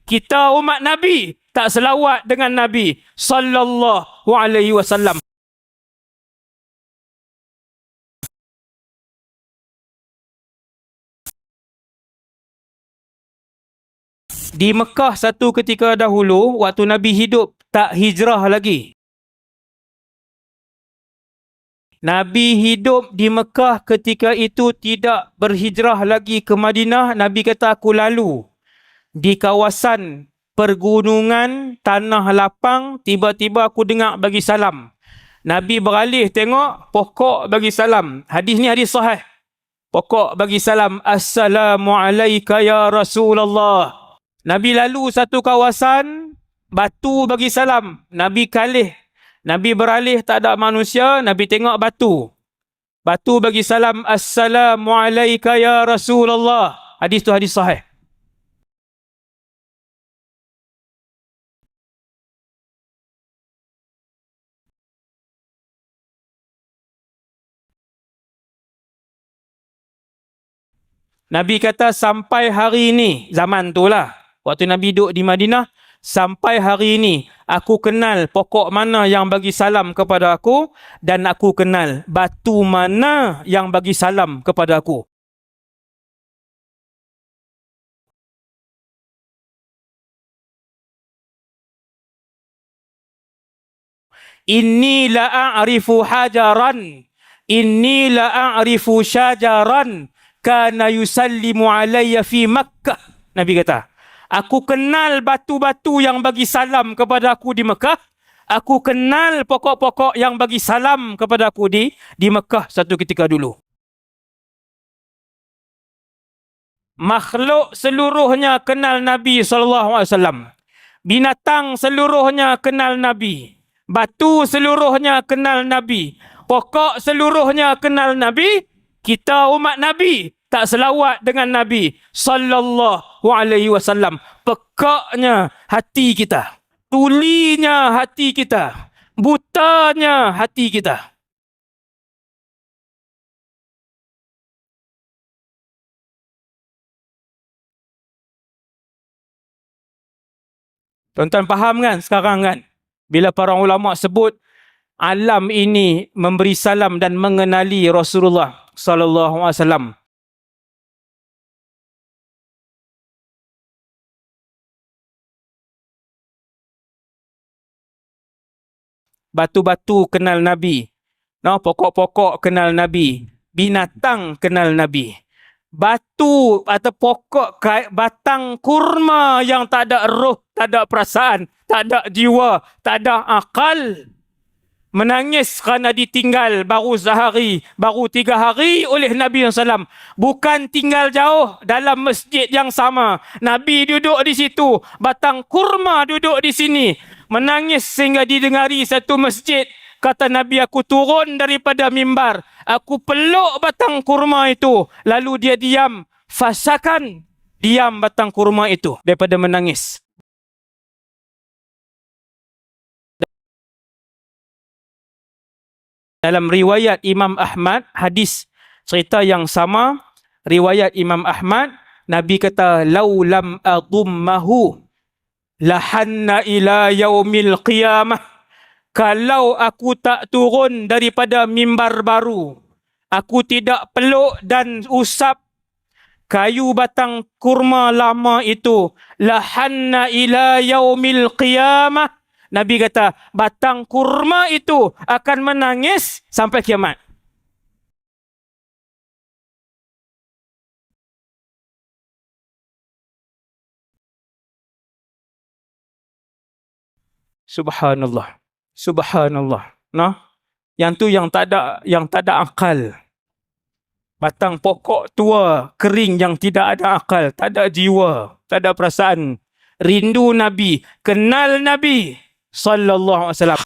Kita umat Nabi tak selawat dengan Nabi sallallahu alaihi wasallam. Di Mekah satu ketika dahulu, waktu Nabi hidup, tak hijrah lagi. Nabi hidup di Mekah ketika itu tidak berhijrah lagi ke Madinah. Nabi kata, aku lalu di kawasan pergunungan, tanah lapang, tiba-tiba aku dengar bagi salam. Nabi beralih tengok, pokok bagi salam. Hadis ni hadis sahih. Pokok bagi salam, Assalamualaikum ya Rasulullah. Nabi lalu satu kawasan, batu bagi salam. Nabi kalih. Nabi beralih, tak ada manusia. Nabi tengok batu. Batu bagi salam, Assalamualaikum ya Rasulullah. Hadis tu hadis sahih. Nabi kata sampai hari ini, zaman tu lah, waktu Nabi duduk di Madinah, sampai hari ini, aku kenal pokok mana yang bagi salam kepada aku, dan aku kenal batu mana yang bagi salam kepada aku. Inni la'arifu hajaran, inni la'arifu syajaran, kana yusallimu alayya fi Makkah. Nabi kata, aku kenal batu-batu yang bagi salam kepada aku di Mekah. Aku kenal pokok-pokok yang bagi salam kepada aku di Mekah satu ketika dulu. Makhluk seluruhnya kenal Nabi SAW. Binatang seluruhnya kenal Nabi. Batu seluruhnya kenal Nabi. Pokok seluruhnya kenal Nabi. Kita umat Nabi tak selawat dengan Nabi sallallahu alaihi wasallam. Pekaknya hati kita, tulinya hati kita, butanya hati kita. Tuan-tuan faham kan sekarang kan? Bila para ulama sebut alam ini memberi salam dan mengenali Rasulullah sallallahu alaihi wasallam. Batu-batu kenal Nabi. No, pokok-pokok kenal Nabi. Binatang kenal Nabi. Batu atau pokok batang kurma yang tak ada roh, tak ada perasaan, tak ada jiwa, tak ada akal, menangis kerana ditinggal baru sehari, baru 3 hari oleh Nabi SAW. Bukan tinggal jauh, dalam masjid yang sama. Nabi duduk di situ, batang kurma duduk di sini. Menangis sehingga didengari satu masjid. Kata Nabi, aku turun daripada mimbar. Aku peluk batang kurma itu. Lalu dia diam. Fasakan. Diam batang kurma itu daripada menangis. Dalam riwayat Imam Ahmad, hadis cerita yang sama, riwayat Imam Ahmad, Nabi kata, "Lau lam adummahu lahanna ila yaumil qiyamah." Kalau aku tak turun daripada mimbar baru, aku tidak peluk dan usap kayu batang kurma lama itu, lahanna ila yaumil qiyamah. Nabi kata, batang kurma itu akan menangis sampai kiamat. Subhanallah. Subhanallah. Nah, yang tu yang tak ada akal. Batang pokok tua, kering yang tidak ada akal, tak ada jiwa, tak ada perasaan. Rindu Nabi, kenal Nabi sallallahu alaihi wasallam.